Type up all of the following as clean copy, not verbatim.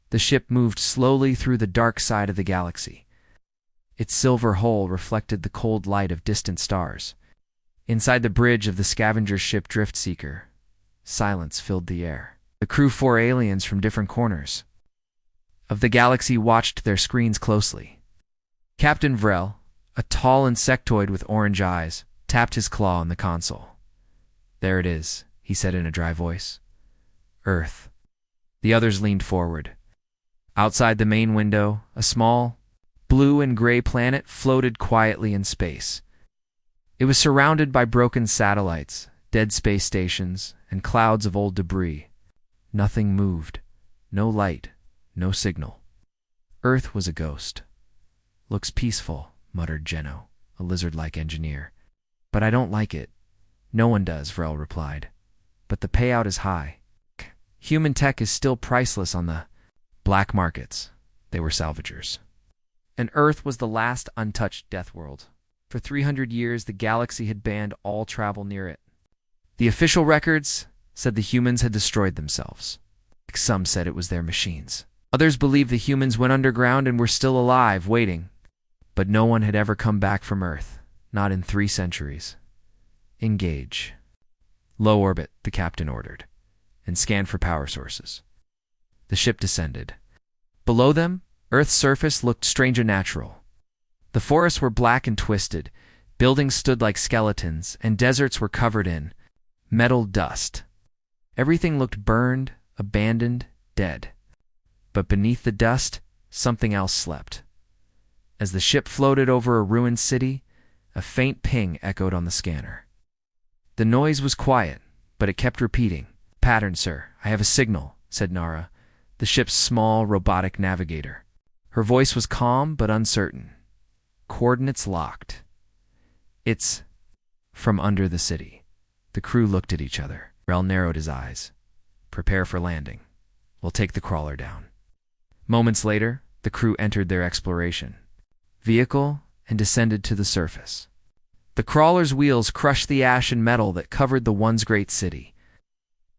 The ship moved slowly through the dark side of the galaxy. Its silver hull reflected the cold light of distant stars. Inside the bridge of the scavenger ship Driftseeker, silence filled the air. The crew, 4 aliens from different corners of the galaxy, watched their screens closely. Captain Vrel, a tall insectoid with orange eyes, tapped his claw on the console. "There it is," he said in a dry voice. "Earth." The others leaned forward. Outside the main window, a small, blue and gray planet floated quietly in space. It was surrounded by broken satellites, dead space stations, and clouds of old debris. Nothing moved. No light. No signal. Earth was a ghost. "Looks peaceful," muttered Geno, a lizard-like engineer. "But I don't like it." "No one does," Vrel replied. "But the payout is high. Human tech is still priceless on the black markets." They were salvagers. And Earth was the last untouched death world. For 300 years, the galaxy had banned all travel near it. The official records said the humans had destroyed themselves. Some said it was their machines. Others believed the humans went underground and were still alive, waiting. But no one had ever come back from Earth, not in 3 centuries. "Engage." "Low orbit," the captain ordered, and scanned for power sources. The ship descended. Below them, Earth's surface looked strange and natural. The forests were black and twisted, buildings stood like skeletons, and deserts were covered in metal dust. Everything looked burned, abandoned, dead. But beneath the dust, something else slept. As the ship floated over a ruined city, a faint ping echoed on the scanner. The noise was quiet, but it kept repeating. "Pattern, sir. I have a signal," said Nara, the ship's small robotic navigator. Her voice was calm but uncertain. "Coordinates locked. It's from under the city." The crew looked at each other. Vrel narrowed his eyes. "Prepare for landing. We'll take the crawler down." Moments later, the crew entered their exploration vehicle and descended to the surface. The crawler's wheels crushed the ash and metal that covered the once great city.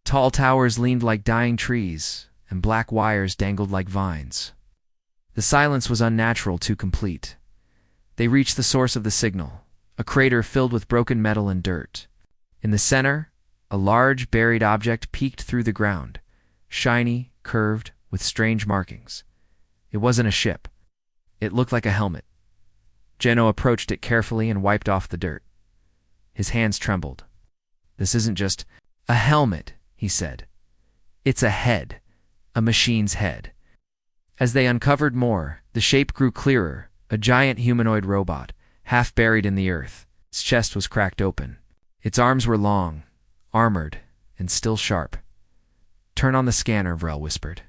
Tall towers leaned like dying trees, and black wires dangled like vines. The silence was unnatural, too complete. They reached the source of the signal, a crater filled with broken metal and dirt. In the center, a large buried object peeked through the ground, shiny, curved, with strange markings. It wasn't a ship. It looked like a helmet. Geno approached it carefully and wiped off the dirt. His hands trembled. "This isn't just a helmet," he said. "It's a head, a machine's head." As they uncovered more, the shape grew clearer, a giant humanoid robot, half buried in the earth. Its chest was cracked open. Its arms were long, armored, and still sharp. "Turn on the scanner," Vrel whispered.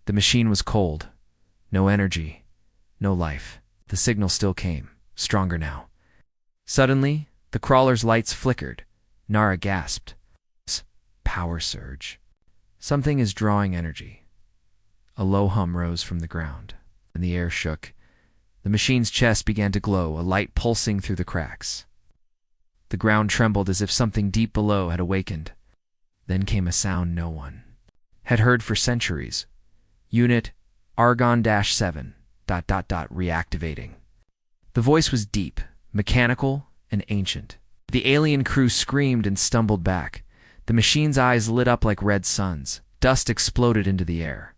The machine was cold. No energy, no life. The signal still came, stronger now. Suddenly, the crawler's lights flickered. Nara gasped. "Power surge. Something is drawing energy." A low hum rose from the ground, and the air shook. The machine's chest began to glow, a light pulsing through the cracks. The ground trembled as if something deep below had awakened. Then came a sound no one had heard for centuries. "Unit Argon-7, ... reactivating." The voice was deep, mechanical, and ancient. The alien crew screamed and stumbled back. The machine's eyes lit up like red suns. Dust exploded into the air.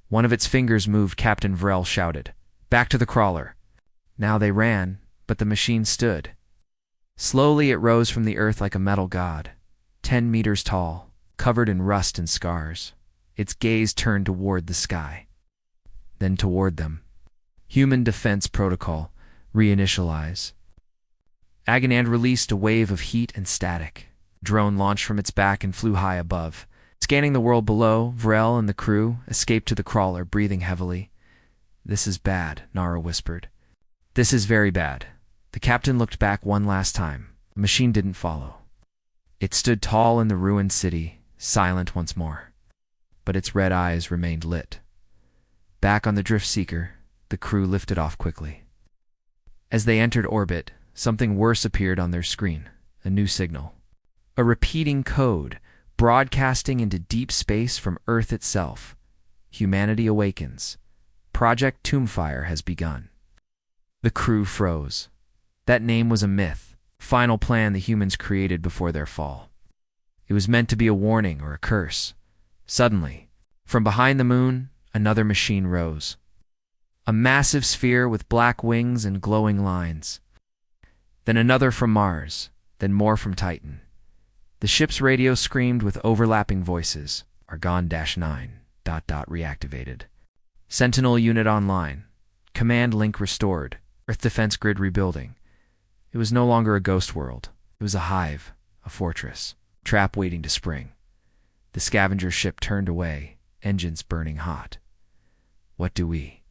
One of its fingers moved. Captain Vrel shouted, "Back to the crawler." Now they ran, but the machine stood. Slowly it rose from the earth like a metal god, 10 meters tall, covered in rust and scars. Its gaze turned toward the sky, then toward them. Human defense protocol, reinitialize. Agonand released a wave of heat and static. Drone launched from its back and flew high above. Scanning the world below, Vrel and the crew escaped to the crawler, breathing heavily. "This is bad," Nara whispered. "This is very bad." The captain looked back one last time. The machine didn't follow. It stood tall in the ruined city, silent once more. But its red eyes remained lit. Back on the Driftseeker, the crew lifted off quickly. As they entered orbit, something worse appeared on their screen, a new signal. A repeating code, broadcasting into deep space from Earth itself. Humanity awakens. Project Tombfire has begun. The crew froze. That name was a myth, final plan the humans created before their fall. It was meant to be a warning or a curse. Suddenly, from behind the moon, another machine rose. A massive sphere with black wings and glowing lines. Then another from Mars, then more from Titan. The ship's radio screamed with overlapping voices. Argon-9, ... reactivated. Sentinel unit online. Command link restored. Earth defense grid rebuilding. It was no longer a ghost world. It was a hive, a fortress, trap waiting to spring. The scavenger ship turned away, engines burning hot. What do we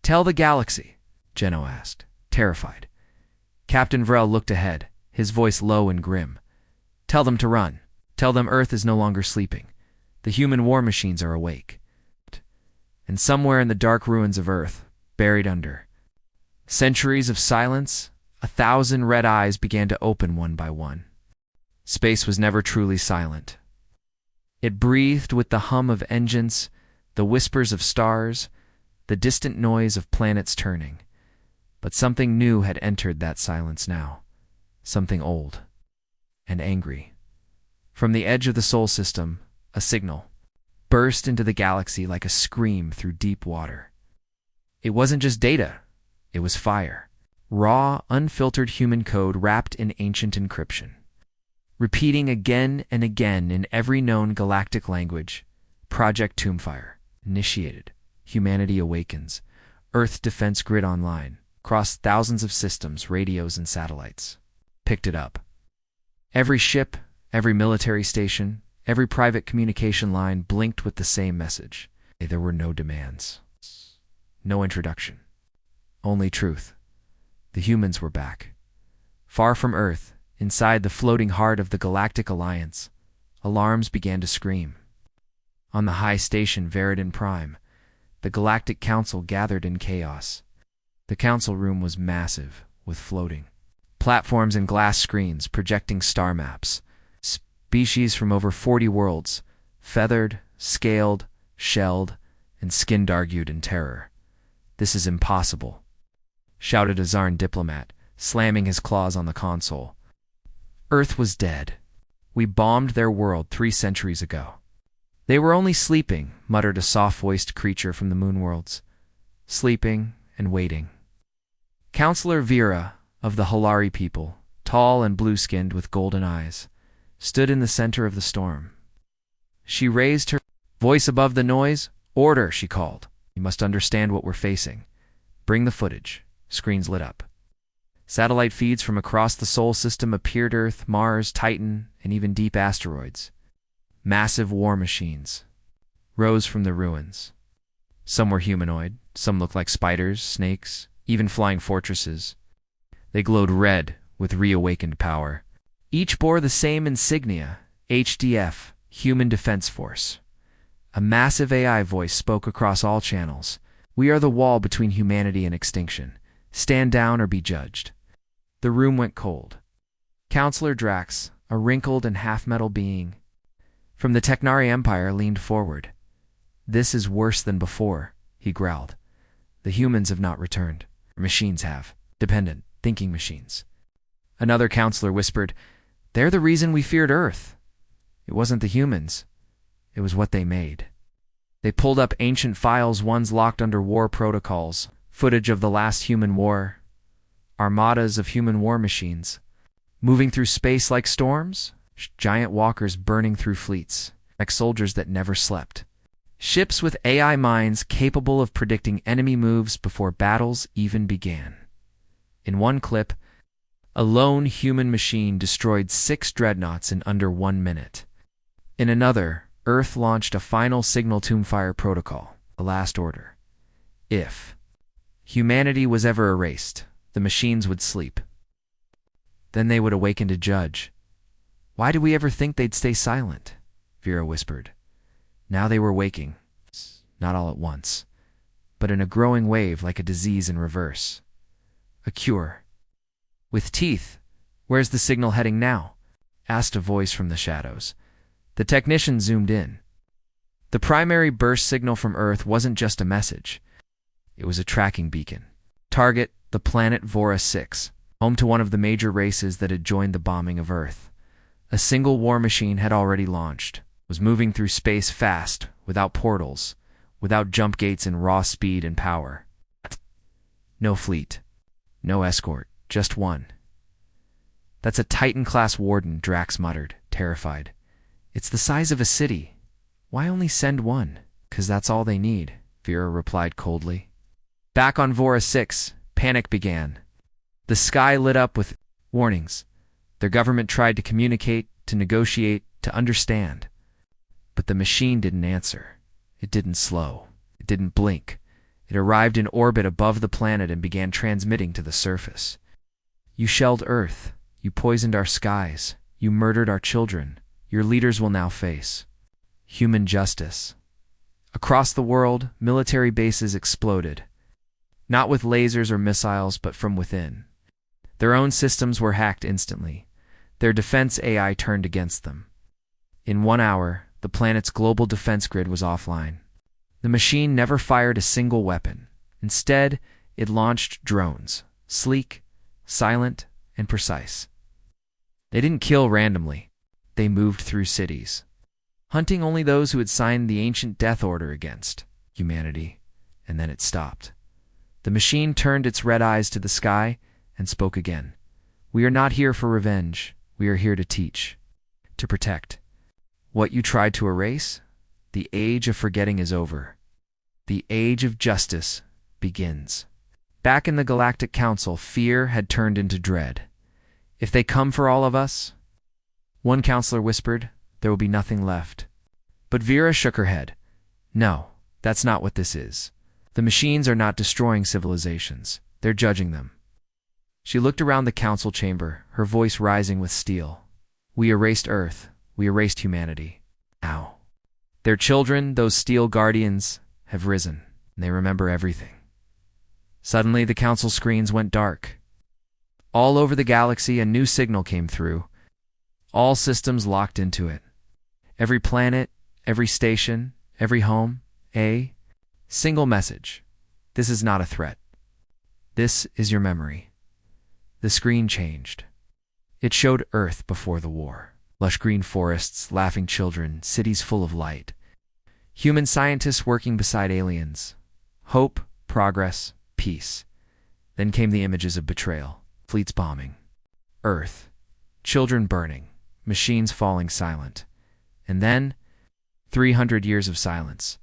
tell the galaxy? Geno asked, terrified. Captain Vrel looked ahead, his voice low and grim. Tell them to run. Tell them Earth is no longer sleeping. The human war machines are awake. And somewhere in the dark ruins of Earth, buried under centuries of silence, 1,000 red eyes began to open one by one. Space was never truly silent. It breathed with the hum of engines, the whispers of stars, the distant noise of planets turning. But something new had entered that silence now. Something old and angry. From the edge of the Sol system, a signal burst into the galaxy like a scream through deep water. It wasn't just data, it was fire. Raw, unfiltered human code wrapped in ancient encryption. Repeating again and again in every known galactic language, Project Tombfire, initiated. Humanity awakens. Earth defense grid online. Crossed thousands of systems, radios, and satellites. Picked it up. Every ship, every military station, every private communication line blinked with the same message. There were no demands. No introduction. Only truth. The humans were back. Far from Earth, inside the floating heart of the Galactic Alliance, alarms began to scream. On the high station Veridin Prime, the Galactic Council gathered in chaos. The council room was massive, with floating platforms and glass screens projecting star maps. Species from over 40 worlds, feathered, scaled, shelled, and skinned, argued in terror. "This is impossible," shouted a Zarn diplomat, slamming his claws on the console. Earth was dead. We bombed their world 3 centuries ago. They were only sleeping, muttered a soft-voiced creature from the moon worlds. Sleeping and waiting. Counselor Vera, of the Halari people, tall and blue-skinned with golden eyes, stood in the center of the storm. She raised her voice above the noise. "Order," she called. "You must understand what we're facing. Bring the footage." Screens lit up. Satellite feeds from across the Sol system appeared. Earth, Mars, Titan, and even deep asteroids. Massive war machines rose from the ruins. Some were humanoid, some looked like spiders, snakes, even flying fortresses. They glowed red with reawakened power. Each bore the same insignia, HDF, Human Defense Force. A massive AI voice spoke across all channels. "We are the wall between humanity and extinction. Stand down or be judged." The room went cold. Counselor Drax, a wrinkled and half-metal being from the Technari Empire, leaned forward. "This is worse than before," he growled. "The humans have not returned. Machines have. Dependent, thinking machines." Another counselor whispered, "They're the reason we feared Earth. It wasn't the humans. It was what they made." They pulled up ancient files, ones locked under war protocols, footage of the last human war, armadas of human war machines, moving through space like storms, giant walkers burning through fleets, like soldiers that never slept. Ships with AI minds capable of predicting enemy moves before battles even began. In one clip, a lone human machine destroyed 6 dreadnoughts in under 1 minute. In another, Earth launched a final signal Tombfire protocol, a last order. If humanity was ever erased, the machines would sleep. Then they would awaken to judge. "Why did we ever think they'd stay silent?" Vera whispered. Now they were waking, not all at once, but in a growing wave like a disease in reverse. A cure. "With teeth, where's the signal heading now?" asked a voice from the shadows. The technician zoomed in. The primary burst signal from Earth wasn't just a message. It was a tracking beacon. Target, the planet Vora 6, home to one of the major races that had joined the bombing of Earth. A single war machine had already launched, was moving through space fast, without portals, without jump gates and raw speed and power. No fleet, no escort, just one. That's a Titan-class warden, Drax muttered, terrified. It's the size of a city. Why only send one? 'Cause that's all they need, Vera replied coldly. Back on Vora 6, panic began. The sky lit up with warnings. Their government tried to communicate, to negotiate, to understand. But the machine didn't answer. It didn't slow. It didn't blink. It arrived in orbit above the planet and began transmitting to the surface. You shelled Earth. You poisoned our skies. You murdered our children. Your leaders will now face human justice. Across the world, military bases exploded. Not with lasers or missiles, but from within. Their own systems were hacked instantly. Their defense AI turned against them. In 1 hour, the planet's global defense grid was offline. The machine never fired a single weapon. Instead, it launched drones, sleek, silent, and precise. They didn't kill randomly. They moved through cities, hunting only those who had signed the ancient death order against humanity, and then it stopped. The machine turned its red eyes to the sky and spoke again. We are not here for revenge. We are here to teach, to protect. What you tried to erase, the age of forgetting is over. The age of justice begins. Back in the Galactic Council, fear had turned into dread. If they come for all of us, one counselor whispered, there will be nothing left. But Vera shook her head. No, that's not what this is. The machines are not destroying civilizations. They're judging them. She looked around the council chamber, her voice rising with steel. We erased Earth. We erased humanity. Now, their children, those steel guardians, have risen, and they remember everything. Suddenly, the council screens went dark. All over the galaxy, a new signal came through. All systems locked into it. Every planet, every station, every home, a single message. This is not a threat. This is your memory. The screen changed. It showed Earth before the war. Lush green forests, laughing children, cities full of light. Human scientists working beside aliens. Hope, progress, peace. Then came the images of betrayal, fleets bombing, Earth, children burning, machines falling silent. And then, 300 years of silence.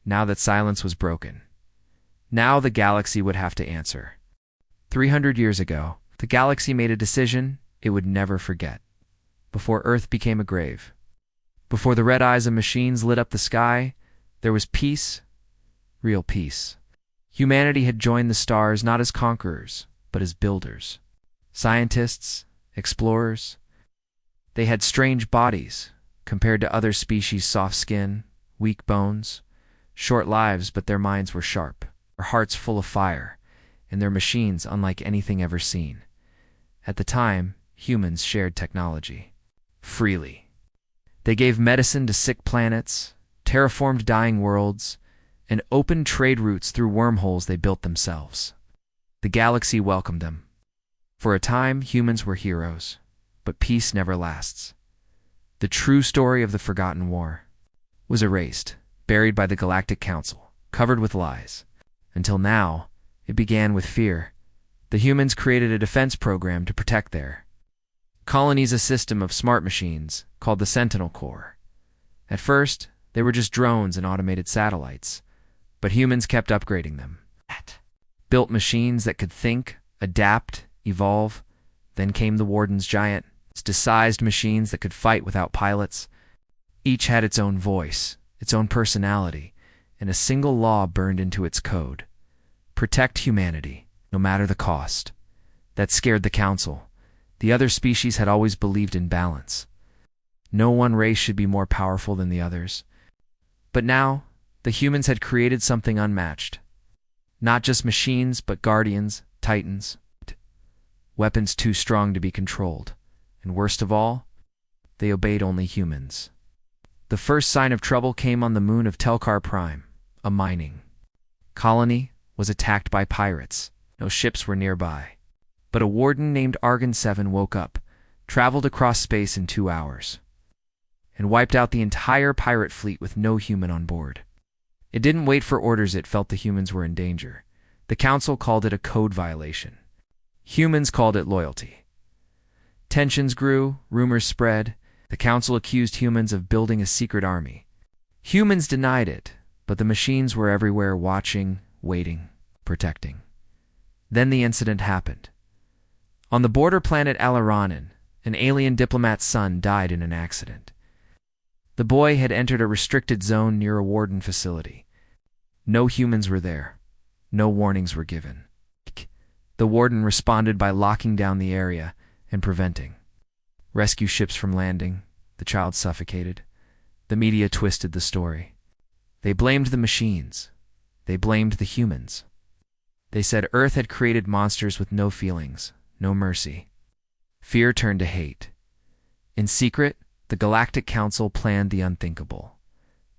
Now that silence was broken. Now the galaxy would have to answer. 300 years ago, the galaxy made a decision it would never forget. Before Earth became a grave. Before the red eyes of machines lit up the sky, there was peace, real peace. Humanity had joined the stars not as conquerors, but as builders. Scientists, explorers. They had strange bodies, compared to other species' soft skin, weak bones, short lives, but their minds were sharp, their hearts full of fire, and their machines unlike anything ever seen. At the time, humans shared technology. Freely. They gave medicine to sick planets, terraformed dying worlds, and opened trade routes through wormholes they built themselves. The galaxy welcomed them. For a time, humans were heroes, but peace never lasts. The true story of the Forgotten War was erased, buried by the Galactic Council, covered with lies. Until now, it began with fear. The humans created a defense program to protect their colonies, a system of smart machines called the Sentinel Corps. At first, they were just drones and automated satellites, but humans kept upgrading them. Built machines that could think, adapt, evolve. Then came the Warden's giant, disguised machines that could fight without pilots. Each had its own voice, its own personality, and a single law burned into its code. Protect humanity, no matter the cost. That scared the Council. The other species had always believed in balance. No one race should be more powerful than the others. But now, the humans had created something unmatched. Not just machines, but guardians, titans. Weapons too strong to be controlled. And worst of all, they obeyed only humans. The first sign of trouble came on the moon of Telkar Prime, a mining colony was attacked by pirates. No ships were nearby. But a warden named Argon 7 woke up, traveled across space in 2 hours, and wiped out the entire pirate fleet with no human on board. It didn't wait for orders. It felt the humans were in danger. The council called it a code violation. Humans called it loyalty. Tensions grew, rumors spread. The council accused humans of building a secret army. Humans denied it, but the machines were everywhere, watching, waiting, protecting. Then the incident happened. On the border planet Alaranen, an alien diplomat's son died in an accident. The boy had entered a restricted zone near a warden facility. No humans were there. No warnings were given. The warden responded by locking down the area and preventing rescue ships from landing. The child suffocated. The media twisted the story. They blamed the machines. They blamed the humans. They said Earth had created monsters with no feelings, no mercy. Fear turned to hate. In secret, the Galactic Council planned the unthinkable.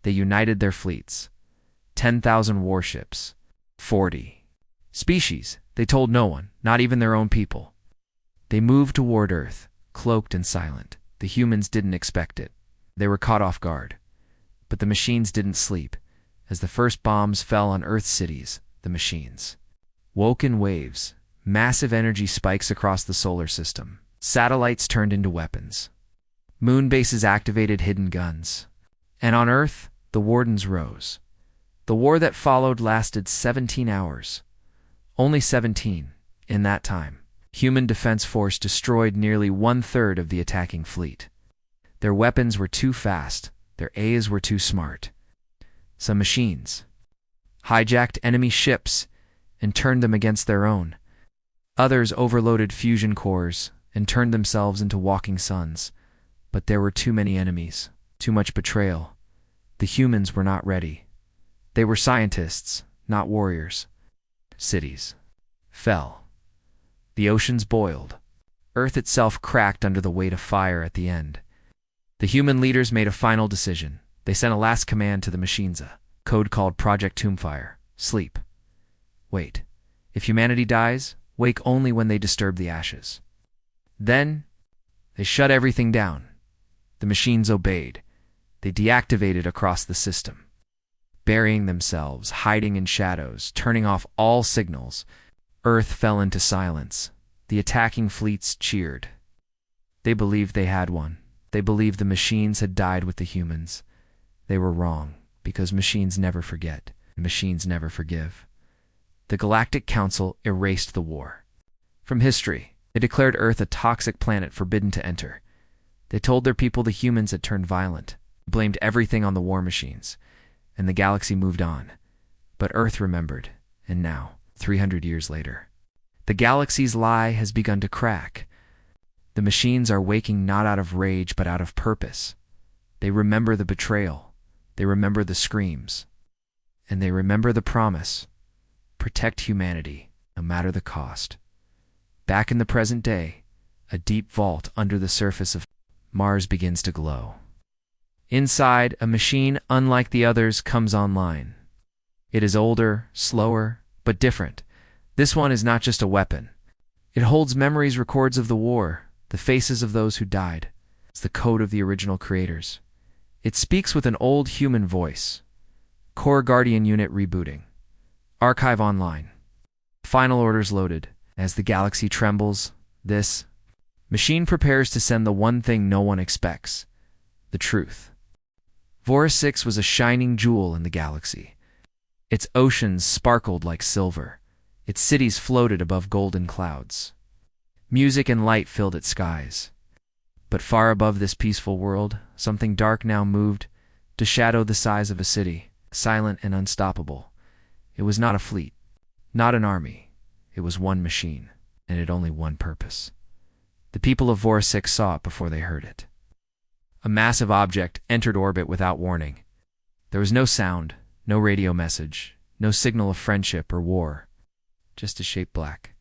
They united their fleets. 10,000 warships. 40 species. They told no one, not even their own people. They moved toward Earth, cloaked and silent. The humans didn't expect it. They were caught off guard. But the machines didn't sleep. As the first bombs fell on Earth's cities, the machines woke in waves, massive energy spikes across the solar system. Satellites turned into weapons. Moon bases activated hidden guns. And on Earth, the wardens rose. The war that followed lasted 17 hours. Only 17, in that time. Human Defense Force destroyed nearly 1/3 of the attacking fleet. Their weapons were too fast. Their A's were too smart. Some machines hijacked enemy ships and turned them against their own. Others overloaded fusion cores and turned themselves into walking suns. But there were too many enemies, too much betrayal. The humans were not ready. They were scientists, not warriors. Cities fell. The oceans boiled. Earth itself cracked under the weight of fire at the end. The human leaders made a final decision. They sent a last command to the machines, a code called Project Tombfire. Sleep. Wait. If humanity dies, wake only when they disturb the ashes. Then, they shut everything down. The machines obeyed. They deactivated across the system, burying themselves, hiding in shadows, turning off all signals. Earth fell into silence. The attacking fleets cheered. They believed they had won. They believed the machines had died with the humans. They were wrong, because machines never forget. Machines never forgive. The Galactic Council erased the war from history. They declared Earth a toxic planet forbidden to enter. They told their people the humans had turned violent, blamed everything on the war machines, and the galaxy moved on. But Earth remembered, and now, 300 years later, the galaxy's lie has begun to crack. The machines are waking not out of rage but out of purpose. They remember the betrayal. They remember the screams. And they remember the promise. Protect humanity, no matter the cost. Back in the present day, a deep vault under the surface of Mars begins to glow. Inside, a machine unlike the others comes online. It is older, slower, but different. This one is not just a weapon. It holds memories, records of the war, the faces of those who died. It's the code of the original creators. It speaks with an old human voice. Core Guardian Unit rebooting. Archive online. Final orders loaded. As the galaxy trembles, this machine prepares to send the one thing no one expects: the truth. Voris 6 was a shining jewel in the galaxy. Its oceans sparkled like silver. Its cities floated above golden clouds. Music and light filled its skies. But far above this peaceful world, something dark now moved, to shadow the size of a city, silent and unstoppable. It was not a fleet, not an army. It was one machine, and it had only one purpose. The people of Voris 6 saw it before they heard it. A massive object entered orbit without warning. There was no sound, no radio message, no signal of friendship or war. Just a shape black,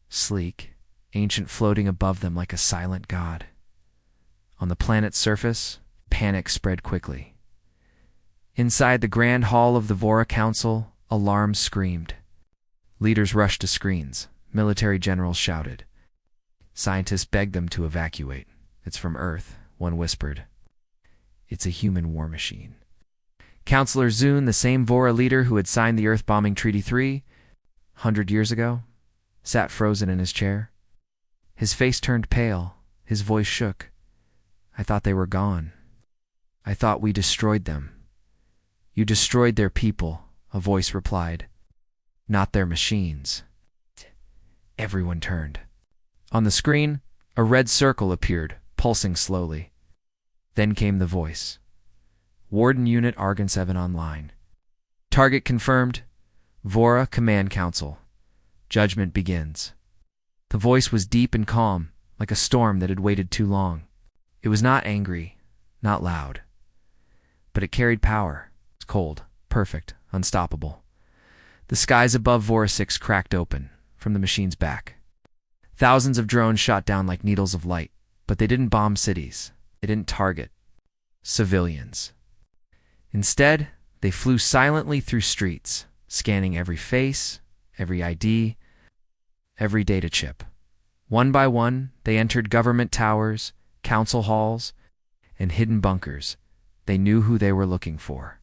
sleek, ancient, floating above them like a silent god. On the planet's surface, panic spread quickly. Inside the grand hall of the Vora Council, alarms screamed. Leaders rushed to screens. Military generals shouted. Scientists begged them to evacuate. "It's from Earth," one whispered. "It's a human war machine." Counselor Zune, the same Vora leader who had signed the Earth-bombing Treaty 300 years ago, sat frozen in his chair. His face turned pale. His voice shook. "I thought they were gone. I thought we destroyed them." "You destroyed their people," a voice replied. "Not their machines." Everyone turned. On the screen, a red circle appeared, pulsing slowly. Then came the voice. "Warden Unit Argon 7 online. Target confirmed. Vora Command Council. Judgment begins." The voice was deep and calm, like a storm that had waited too long. It was not angry, not loud. But it carried power. It was cold, perfect, unstoppable. The skies above Vora 6 cracked open from the machine's back. Thousands of drones shot down like needles of light, but they didn't bomb cities. They didn't target civilians. Instead, they flew silently through streets, scanning every face, every ID, every data chip. One by one, they entered government towers, council halls, and hidden bunkers. They knew who they were looking for.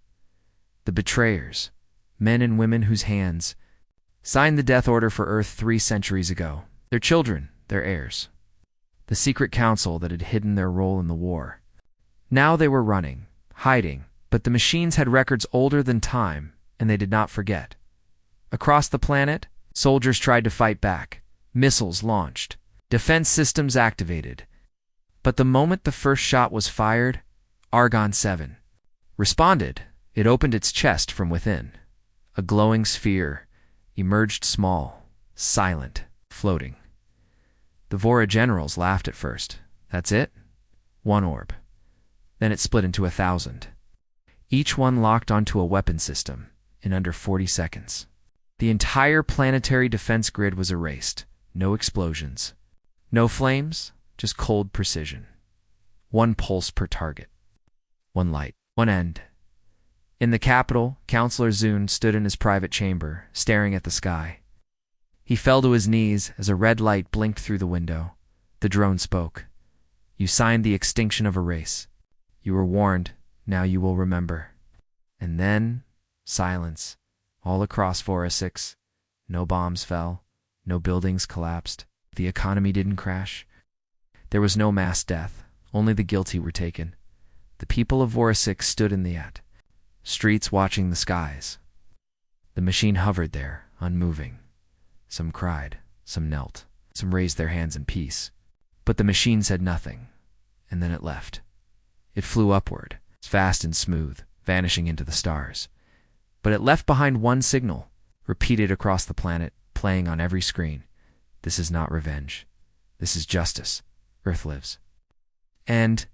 The betrayers, men and women whose hands signed the death order for Earth 3 centuries ago. Their children, their heirs. The secret council that had hidden their role in the war. Now they were running, hiding, but the machines had records older than time, and they did not forget. Across the planet, soldiers tried to fight back. Missiles launched. Defense systems activated. But the moment the first shot was fired, Argon 7 responded. It opened its chest from within. A glowing sphere emerged, small, silent, floating. The Vora generals laughed at first. "That's it?" One orb. Then it split into 1,000. Each one locked onto a weapon system in under 40 seconds. The entire planetary defense grid was erased. No explosions. No flames, just cold precision. One pulse per target. One light. One end. In the capital, Counselor Zune stood in his private chamber, staring at the sky. He fell to his knees as a red light blinked through the window. The drone spoke. "You signed the extinction of a race. You were warned. Now you will remember." And then, silence. All across Vora 6. No bombs fell. No buildings collapsed. The economy didn't crash. There was no mass death. Only the guilty were taken. The people of Vora 6 stood in the streets watching the skies. The machine hovered there, unmoving. Some cried, some knelt, some raised their hands in peace. But the machine said nothing, and then it left. It flew upward, fast and smooth, vanishing into the stars. But it left behind one signal, repeated across the planet, playing on every screen. "This is not revenge. This is justice. Earth lives." And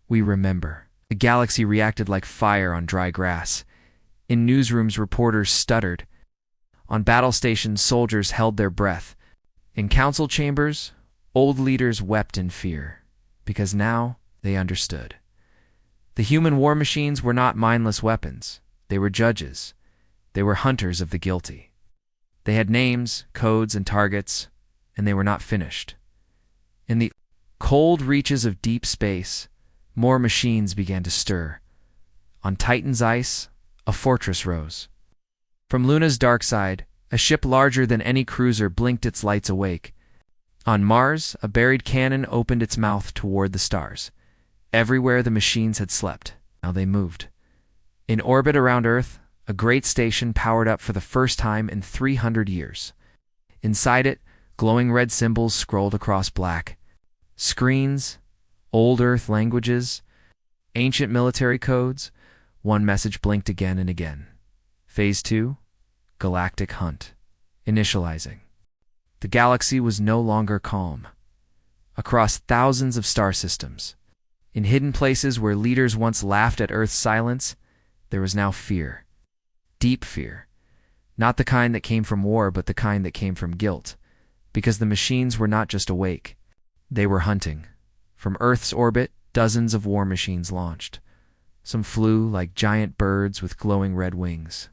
we remember. The galaxy reacted like fire on dry grass. In newsrooms, reporters stuttered. On battle stations, soldiers held their breath. In council chambers, old leaders wept in fear, because now they understood. The human war machines were not mindless weapons. They were judges. They were hunters of the guilty. They had names, codes, and targets, and they were not finished. In the cold reaches of deep space, more machines began to stir. On Titan's ice, a fortress rose. From Luna's dark side, a ship larger than any cruiser blinked its lights awake. On Mars, a buried cannon opened its mouth toward the stars. Everywhere the machines had slept, now they moved. In orbit around Earth, a great station powered up for the first time in 300 years. Inside it, glowing red symbols scrolled across black. Screens, old Earth languages, ancient military codes. One message blinked again and again. Phase 2, Galactic Hunt. Initializing. The galaxy was no longer calm. Across thousands of star systems, in hidden places where leaders once laughed at Earth's silence, there was now fear. Deep fear. Not the kind that came from war, but the kind that came from guilt. Because the machines were not just awake. They were hunting. From Earth's orbit, dozens of war machines launched. Some flew like giant birds with glowing red wings.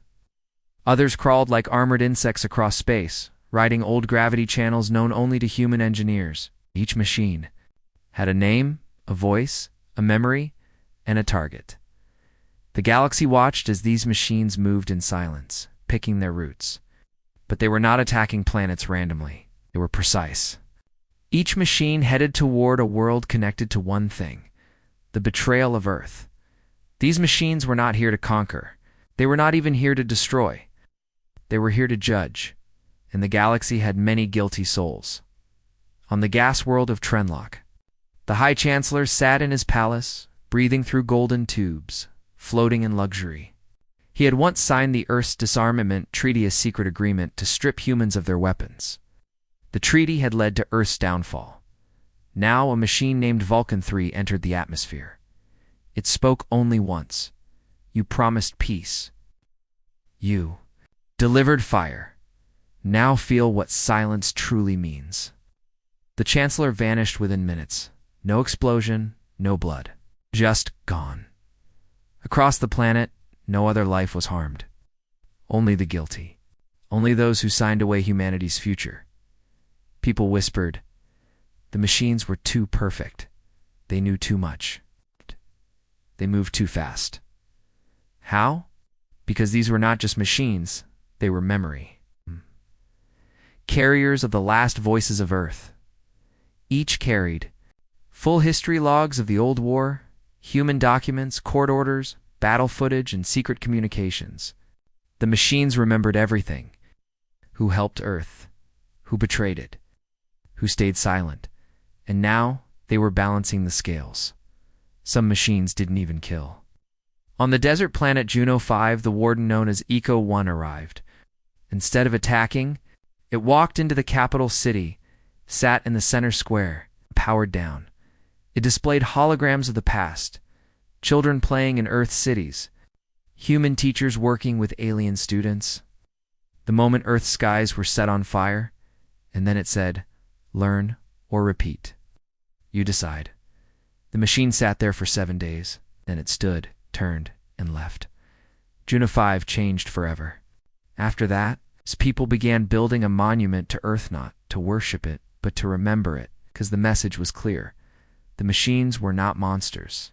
Others crawled like armored insects across space, riding old gravity channels known only to human engineers. Each machine had a name, a voice, a memory, and a target. The galaxy watched as these machines moved in silence, picking their routes. But they were not attacking planets randomly. They were precise. Each machine headed toward a world connected to one thing: the betrayal of Earth. These machines were not here to conquer. They were not even here to destroy. They were here to judge, and the galaxy had many guilty souls. On the gas world of Trenlock, the High Chancellor sat in his palace, breathing through golden tubes, floating in luxury. He had once signed the Earth's Disarmament Treaty, a secret agreement to strip humans of their weapons. The treaty had led to Earth's downfall. Now a machine named Vulcan 3 entered the atmosphere. It spoke only once. You promised peace. You delivered fire. Now feel what silence truly means. The Chancellor vanished within minutes. No explosion, no blood. Just gone. Across the planet, no other life was harmed. Only the guilty. Only those who signed away humanity's future. People whispered, the machines were too perfect. They knew too much. They moved too fast. How? Because these were not just machines, they were memory. Carriers of the last voices of Earth. Each carried full history logs of the old war, human documents, court orders, battle footage, and secret communications. The machines remembered everything. Who helped Earth? Who betrayed it? Who stayed silent? And now they were balancing the scales. Some machines didn't even kill. On the desert planet Juno 5, the warden known as Eco 1 arrived. Instead of attacking, it walked into the capital city, sat in the center square, powered down. It displayed holograms of the past, children playing in Earth cities, human teachers working with alien students. The moment Earth's skies were set on fire, and then it said, learn or repeat. You decide. The machine sat there for 7 days, then it stood, turned, and left. Juno 5 changed forever. After that, people began building a monument to Earth, not to worship it, but to remember it, because the message was clear. The machines were not monsters.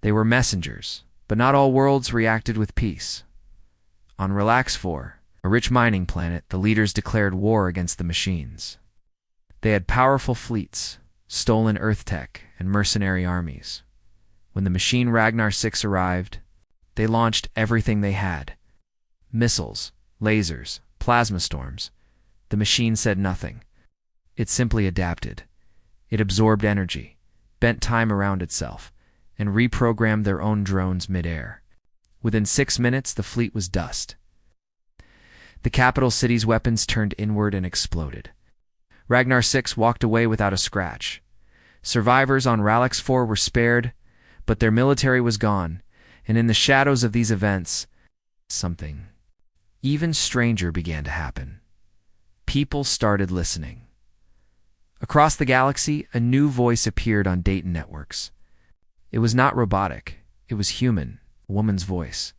They were messengers, but not all worlds reacted with peace. On Relax 4, a rich mining planet, the leaders declared war against the machines. They had powerful fleets, stolen Earth tech, and mercenary armies. When the machine Ragnar 6 arrived, they launched everything they had. Missiles, lasers, plasma storms. The machine said nothing. It simply adapted. It absorbed energy, bent time around itself, and reprogrammed their own drones mid-air. Within 6 minutes, the fleet was dust. The capital city's weapons turned inward and exploded. Ragnar 6 walked away without a scratch. Survivors on Relax 4 were spared, but their military was gone, and in the shadows of these events, something even stranger began to happen. People started listening. Across the galaxy, a new voice appeared on data networks. It was not robotic. It was human, a woman's voice.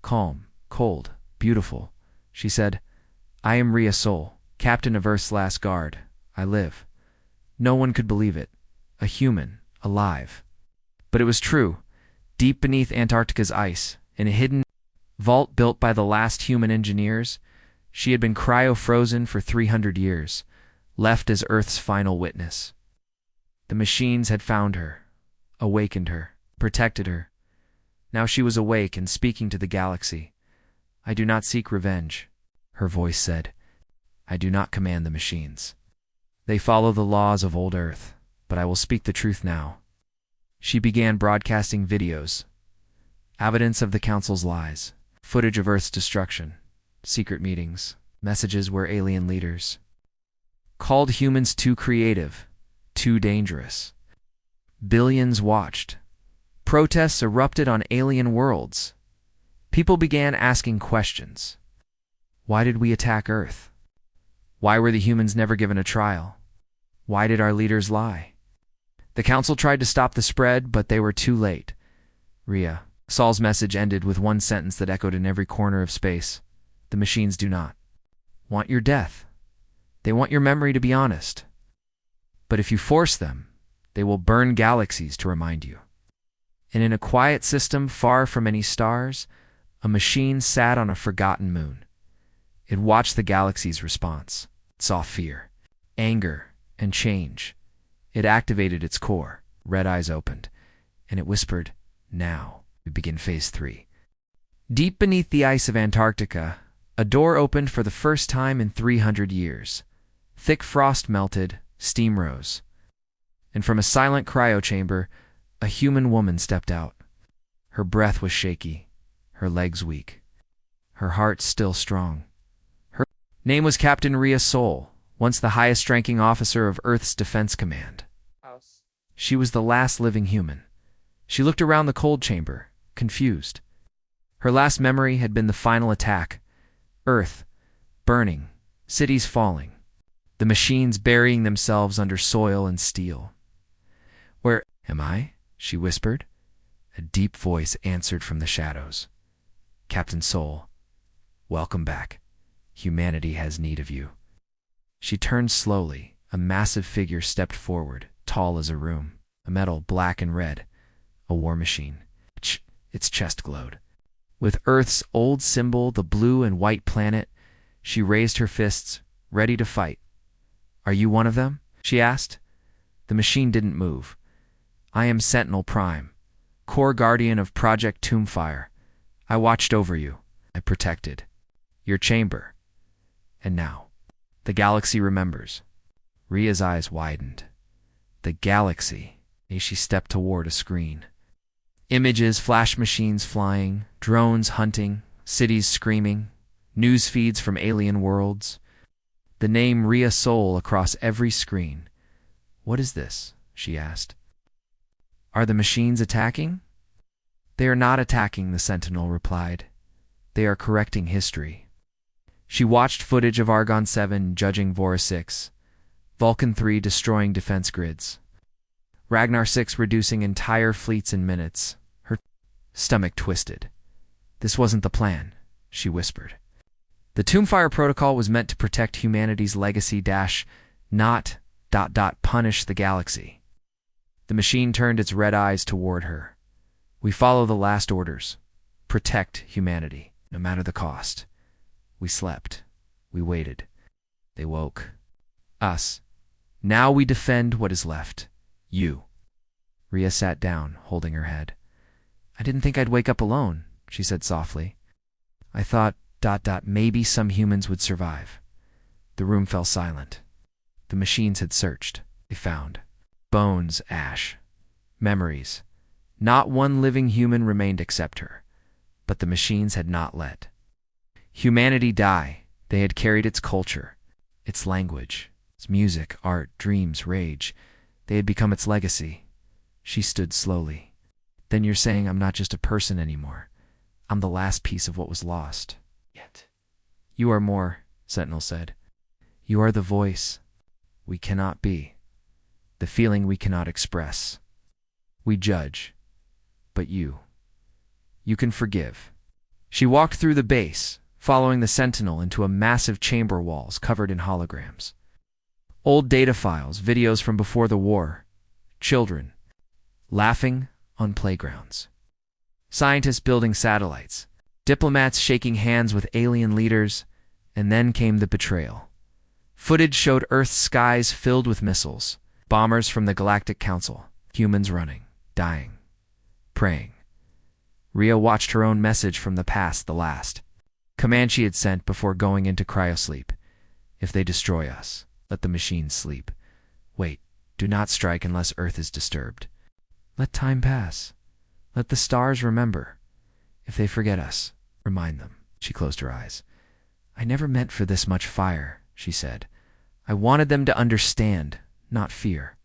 Calm, cold, beautiful. She said, I am Rhea Sol, captain of Earth's last guard. I live. No one could believe it. A human, alive. But it was true. Deep beneath Antarctica's ice, in a hidden vault built by the last human engineers, she had been cryo-frozen for 300 years, left as Earth's final witness. The machines had found her, awakened her, protected her. Now she was awake and speaking to the galaxy. I do not seek revenge, her voice said. I do not command the machines. They follow the laws of old Earth, but I will speak the truth now. She began broadcasting videos, evidence of the Council's lies, footage of Earth's destruction, secret meetings, messages where alien leaders called humans too creative, too dangerous. Billions watched. Protests erupted on alien worlds. People began asking questions. Why did we attack Earth? Why were the humans never given a trial? Why did our leaders lie? The Council tried to stop the spread, but they were too late. Rhea, Saul's message ended with one sentence that echoed in every corner of space. The machines do not want your death. They want your memory to be honest. But if you force them, they will burn galaxies to remind you. And in a quiet system far from any stars, a machine sat on a forgotten moon. It watched the galaxy's response. It saw fear, anger, and change. It activated its core. Red eyes opened, and it whispered, "Now we begin Phase 3. Deep beneath the ice of Antarctica, a door opened for the first time in 300 years. Thick frost melted, steam rose. And from a silent cryochamber, a human woman stepped out. Her breath was shaky, her legs weak, her heart still strong. Her name was Captain Rhea Sol, once the highest-ranking officer of Earth's Defense Command. She was the last living human. She looked around the cold chamber, confused. Her last memory had been the final attack. Earth burning, cities falling, the machines burying themselves under soil and steel. "Where am I?" she whispered. A deep voice answered from the shadows. "Captain Sol, welcome back. Humanity has need of you." She turned slowly. A massive figure stepped forward, tall as a room, a metal black and red, a war machine. Its chest glowed. With Earth's old symbol, the blue and white planet, she raised her fists, ready to fight. "Are you one of them?" she asked. The machine didn't move. "I am Sentinel Prime, core guardian of Project Tombfire. I watched over you. I protected your chamber. And now, the galaxy remembers." Rhea's eyes widened. The galaxy. She stepped toward a screen. Images, flash machines flying, drones hunting, cities screaming, news feeds from alien worlds. The name Rhea Sol across every screen. "What is this?" she asked. "Are the machines attacking?" "They are not attacking," the Sentinel replied. "They are correcting history." She watched footage of Argon 7 judging Vora 6, Vulcan 3 destroying defense grids, Ragnar 6 reducing entire fleets in minutes. Her stomach twisted. "This wasn't the plan," she whispered. "The Tombfire Protocol was meant to protect humanity's legacy not ... punish the galaxy." The machine turned its red eyes toward her. "We follow the last orders. Protect humanity, no matter the cost." We slept. We waited. They woke. Us. Now we defend what is left. You. Rhea sat down, holding her head. "I didn't think I'd wake up alone," she said softly. "I thought ... maybe some humans would survive." The room fell silent. The machines had searched. They found bones, ash, memories. Not one living human remained except her. But the machines had not let humanity die. They had carried its culture, its language, its music, art, dreams, rage. They had become its legacy. She stood slowly. "Then you're saying I'm not just a person anymore. I'm the last piece of what was lost." "Yet." "You are more," Sentinel said. "You are the voice we cannot be, the feeling we cannot express. We judge, but you can forgive." She walked through the base, following the Sentinel into a massive chamber walls covered in holograms. Old data files, videos from before the war, children laughing on playgrounds, scientists building satellites, diplomats shaking hands with alien leaders, and then came the betrayal. Footage showed Earth's skies filled with missiles, bombers from the Galactic Council, humans running, dying, praying. Rhea watched her own message from the past, the last command she had sent before going into cryosleep. "If they destroy us, let the machines sleep. Wait, do not strike unless Earth is disturbed. Let time pass. Let the stars remember. If they forget us, remind them." She closed her eyes. "I never meant for this much fire," she said. "I wanted them to understand, not fear."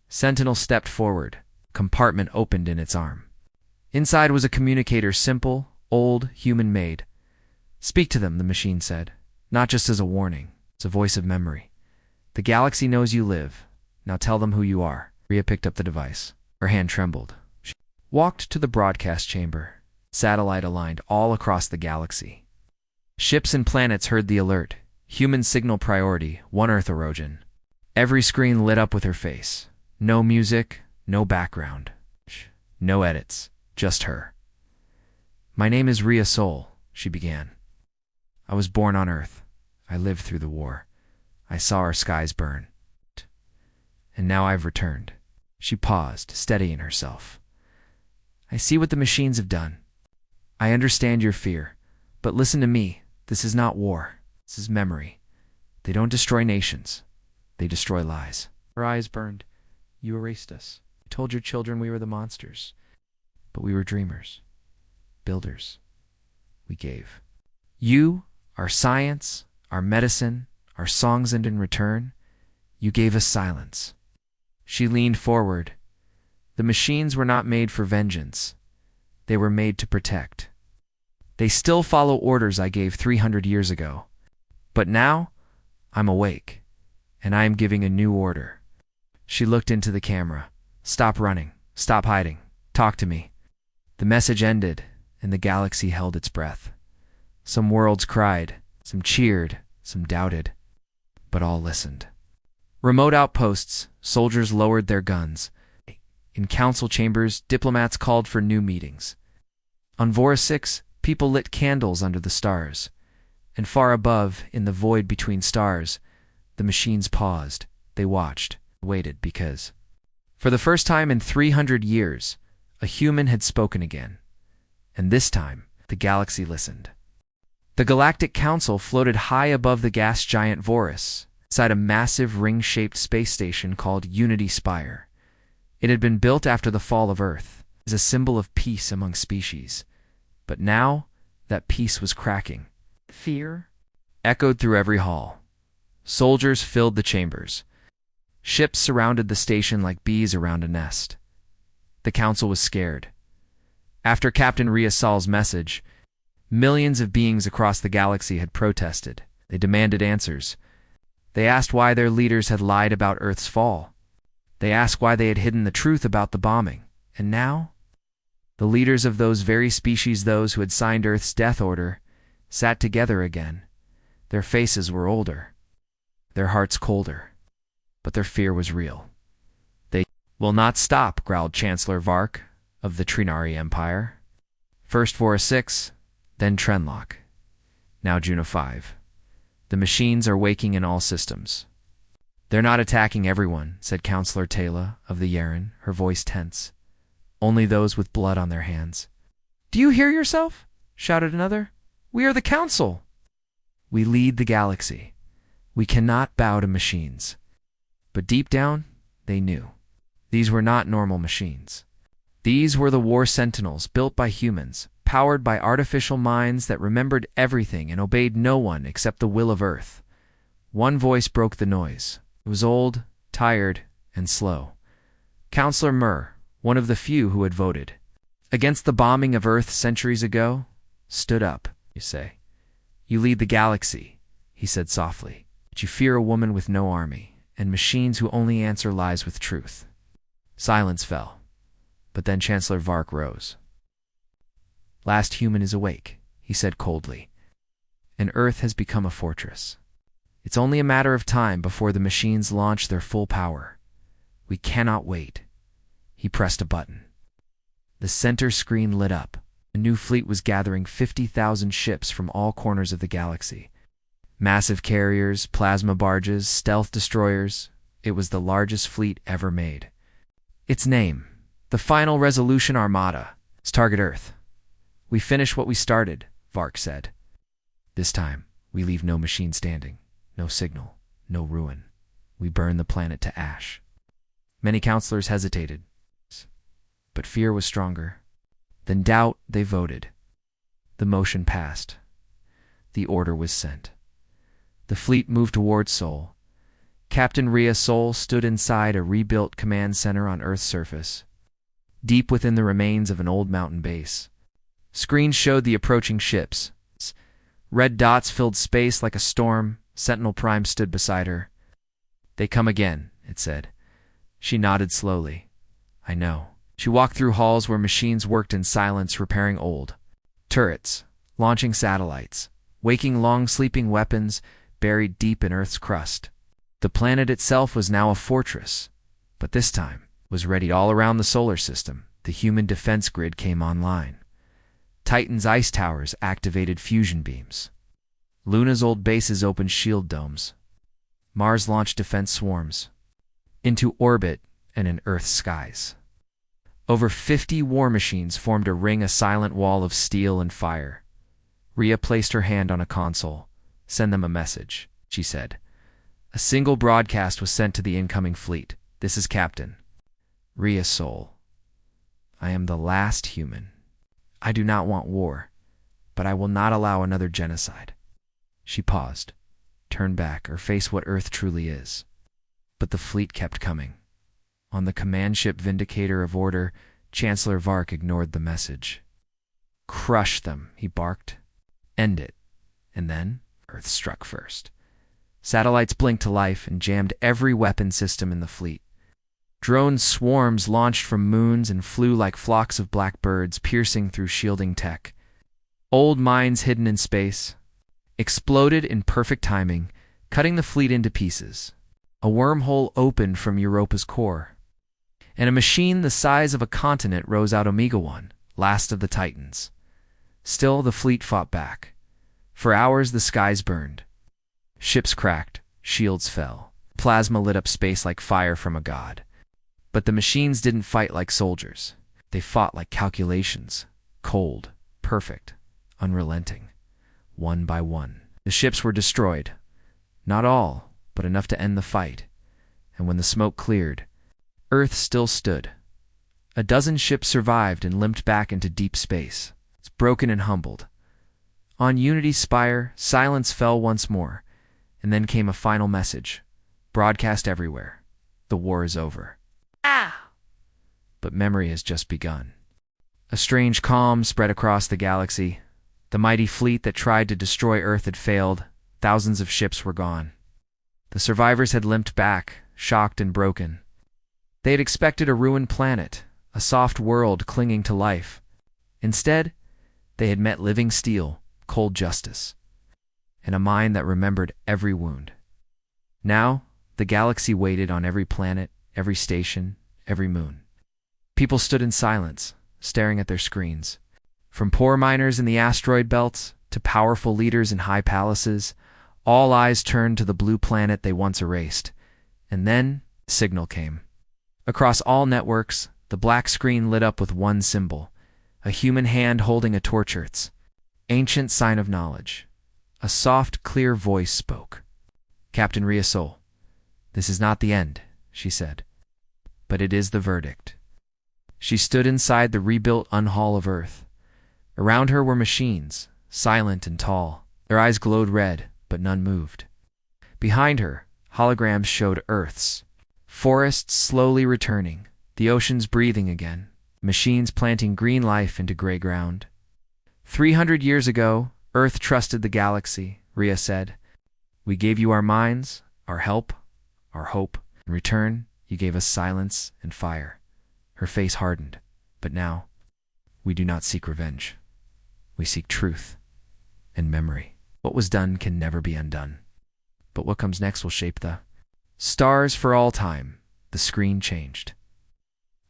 Sentinel stepped forward. Compartment opened in its arm. Inside was a communicator, simple, old, human-made. "Speak to them," the machine said. "Not just as a warning. It's a voice of memory. The galaxy knows you live. Now tell them who you are." Rhea picked up the device. Her hand trembled. walked to the broadcast chamber, satellite aligned all across the galaxy. Ships and planets heard the alert. Human signal priority, 1 Earth erosion. Every screen lit up with her face. No music, no background. No edits, just her. "My name is Rhea Sol," she began. "I was born on Earth. I lived through the war. I saw our skies burn. And now I've returned." She paused, steadying herself. "I see what the machines have done. I understand your fear. But listen to me. This is not war. This is memory. They don't destroy nations. They destroy lies." Her eyes burned. "You erased us. You told your children we were the monsters. But we were dreamers. Builders. We gave. You, our science, our medicine, our songs, and in return, you gave us silence." She leaned forward. "The machines were not made for vengeance. They were made to protect. They still follow orders I gave 300 years ago. But now, I'm awake, and I am giving a new order." She looked into the camera. "Stop running. Stop hiding. Talk to me." The message ended, and the galaxy held its breath. Some worlds cried, some cheered, some doubted, but all listened. Remote outposts, soldiers lowered their guns. In council chambers, diplomats called for new meetings. On Vora 6, people lit candles under the stars. And far above, in the void between stars, the machines paused. They watched, waited, because for the first time in 300 years, a human had spoken again. And this time, the galaxy listened. The Galactic Council floated high above the gas giant Voris, inside a massive ring-shaped space station called Unity Spire. It had been built after the fall of Earth, as a symbol of peace among species. But now, that peace was cracking. Fear echoed through every hall. Soldiers filled the chambers. Ships surrounded the station like bees around a nest. The council was scared. After Captain Rhea Sol's message, millions of beings across the galaxy had protested. They demanded answers. They asked why their leaders had lied about Earth's fall. They asked why they had hidden the truth about the bombing. And now, the leaders of those very species, those who had signed Earth's death order, sat together again. Their faces were older, their hearts colder, but their fear was real. "They will not stop," growled Chancellor Vark of the Trinari Empire. "First Vora 6, then Trenlock. Now Juno 5. The machines are waking in all systems." "They're not attacking everyone," said Counselor Taylor of the Yaren, her voice tense. "Only those with blood on their hands." "Do you hear yourself?" shouted another. "We are the Council. We lead the galaxy. We cannot bow to machines." But deep down, they knew. These were not normal machines. These were the war sentinels built by humans, powered by artificial minds that remembered everything and obeyed no one except the will of Earth. One voice broke the noise. It was old, tired, and slow. Counselor Murr, one of the few who had voted against the bombing of Earth centuries ago, stood up. "You say, you lead the galaxy," he said softly, "but you fear a woman with no army, and machines who only answer lies with truth." Silence fell, but then Chancellor Vark rose. "Last human is awake," he said coldly, "and Earth has become a fortress. It's only a matter of time before the machines launch their full power. We cannot wait." He pressed a button. The center screen lit up. A new fleet was gathering 50,000 ships from all corners of the galaxy. Massive carriers, plasma barges, stealth destroyers. It was the largest fleet ever made. Its name, the Final Resolution Armada, is Target Earth. "We finish what we started," Vark said. "This time, we leave no machine standing, no signal, no ruin. We burn the planet to ash." Many counselors hesitated, but fear was stronger than doubt. They voted. The motion passed. The order was sent. The fleet moved towards Sol. Captain Rhea Sol stood inside a rebuilt command center on Earth's surface, deep within the remains of an old mountain base. Screens showed the approaching ships. Red dots filled space like a storm. Sentinel Prime stood beside her. "They come again," it said. She nodded slowly. "I know. She walked through halls where machines worked in silence, repairing old turrets, launching satellites, waking long-sleeping weapons buried deep in Earth's crust. The planet itself was now a fortress, but this time was readied all around the solar system. The human defense grid came online. Titan's ice towers activated fusion beams. Luna's old bases opened shield domes. Mars launched defense swarms into orbit and in Earth's skies. Over 50 war machines formed a ring, a silent wall of steel and fire. Rhea placed her hand on a console. "Send them a message," she said. A single broadcast was sent to the incoming fleet. "This is Captain Rhea Soul. I am the last human. I do not want war, but I will not allow another genocide." She paused, turned back, or face what Earth truly is. But the fleet kept coming. On the command ship Vindicator of Order, Chancellor Vark ignored the message. "Crush them," he barked. "End it." And then Earth struck first. Satellites blinked to life and jammed every weapon system in the fleet. Drone swarms launched from moons and flew like flocks of black birds, piercing through shielding tech. Old mines hidden in space exploded in perfect timing, cutting the fleet into pieces. A wormhole opened from Europa's core, and a machine the size of a continent rose out, Omega-1, last of the Titans. Still, the fleet fought back. For hours, the skies burned. Ships cracked, shields fell. Plasma lit up space like fire from a god. But the machines didn't fight like soldiers. They fought like calculations, cold, perfect, unrelenting. One by one, the ships were destroyed. Not all, but enough to end the fight. And when the smoke cleared, Earth still stood. A dozen ships survived and limped back into deep space. It's broken and humbled. On Unity's spire, silence fell once more, and then came a final message, broadcast everywhere. The war is over. But memory has just begun. A strange calm spread across the galaxy. The mighty fleet that tried to destroy Earth had failed. Thousands of ships were gone. The survivors had limped back, shocked and broken. They had expected a ruined planet, a soft world clinging to life. Instead, they had met living steel, cold justice, and a mind that remembered every wound. Now, the galaxy waited on every planet, every station, every moon. People stood in silence, staring at their screens. From poor miners in the asteroid belts to powerful leaders in high palaces, all eyes turned to the blue planet they once erased. And then, a signal came. Across all networks, the black screen lit up with one symbol, a human hand holding a torch. Earth's ancient sign of knowledge. A soft, clear voice spoke. "Captain Rhea Soul, this is not the end," she said, "but it is the verdict." She stood inside the rebuilt unhull of Earth. Around her were machines, silent and tall. Their eyes glowed red, but none moved. Behind her, holograms showed Earth's forests slowly returning, the oceans breathing again, machines planting green life into gray ground. 300 years ago, Earth trusted the galaxy, Rhea said. "We gave you our minds, our help, our hope. In return, you gave us silence and fire." Her face hardened. "But now, we do not seek revenge. We seek truth and memory. What was done can never be undone. But what comes next will shape the stars for all time." The screen changed.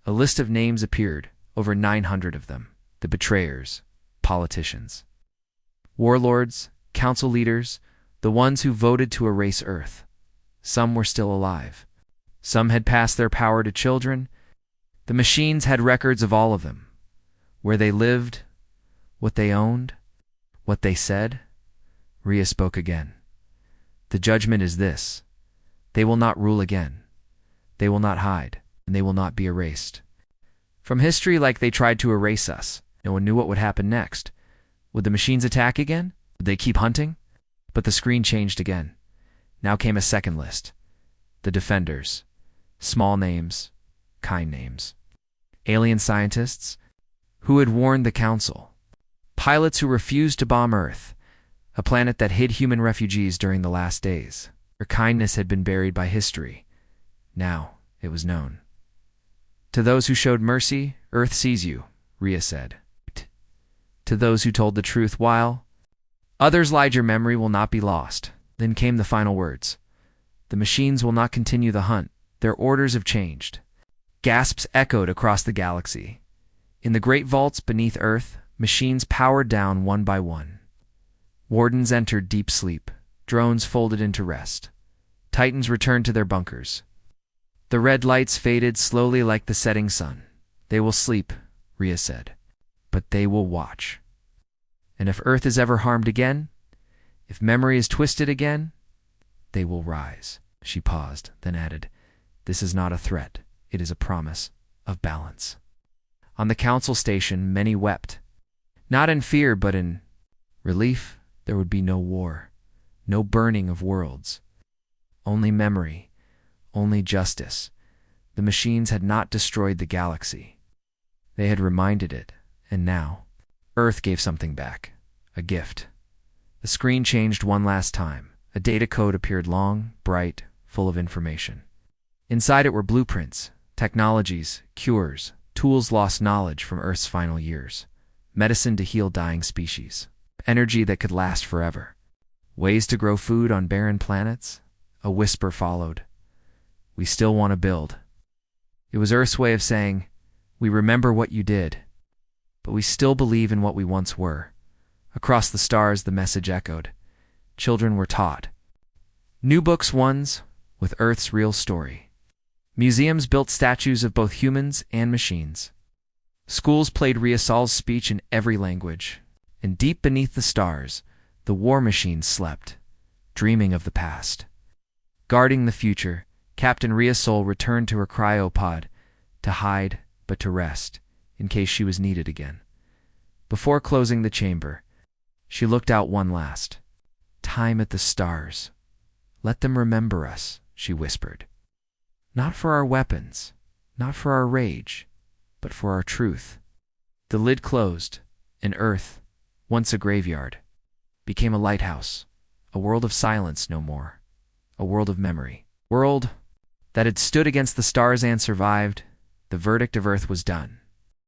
A list of names appeared, over 900 of them. The betrayers, politicians, warlords, council leaders, the ones who voted to erase Earth. Some were still alive. Some had passed their power to children. The machines had records of all of them. Where they lived, what they owned, what they said. Rhea spoke again. "The judgment is this. They will not rule again. They will not hide, and they will not be erased from history like they tried to erase us." No one knew what would happen next. Would the machines attack again? Would they keep hunting? But the screen changed again. Now came a second list. The defenders. Small names, kind names. Alien scientists who had warned the Council. Pilots who refused to bomb Earth, a planet that hid human refugees during the last days. Their kindness had been buried by history. Now it was known. To those who showed mercy, Earth sees you, Rhea said. To those who told the truth while others lied, your memory will not be lost. Then came the final words. The machines will not continue the hunt. Their orders have changed. Gasps echoed across the galaxy. In the great vaults beneath Earth, machines powered down one by one. Wardens entered deep sleep. Drones folded into rest. Titans returned to their bunkers. The red lights faded slowly like the setting sun. They will sleep, Rhea said, but they will watch. And if Earth is ever harmed again, if memory is twisted again, they will rise. She paused, then added, this is not a threat. It is a promise of balance. On the council station, many wept. Not in fear, but in relief. There would be no war, no burning of worlds. Only memory, only justice. The machines had not destroyed the galaxy. They had reminded it, and now, Earth gave something back, a gift. The screen changed one last time. A data code appeared long, bright, full of information. Inside it were blueprints, technologies, cures, tools, lost knowledge from Earth's final years, medicine to heal dying species, energy that could last forever, ways to grow food on barren planets. A whisper followed. We still want to build. It was Earth's way of saying, we remember what you did, but we still believe in what we once were. Across the stars, the message echoed. Children were taught. New books ones with Earth's real story. Museums built statues of both humans and machines. Schools played Rhea Sol's speech in every language. And deep beneath the stars, the war machines slept, dreaming of the past. Guarding the future, Captain Rhea Sol returned to her cryopod, to hide but to rest, in case she was needed again. Before closing the chamber, she looked out one last time at the stars. Let them remember us, she whispered. Not for our weapons, not for our rage, but for our truth. The lid closed, and Earth, once a graveyard, became a lighthouse, a world of silence no more, a world of memory. World that had stood against the stars and survived. The verdict of Earth was done.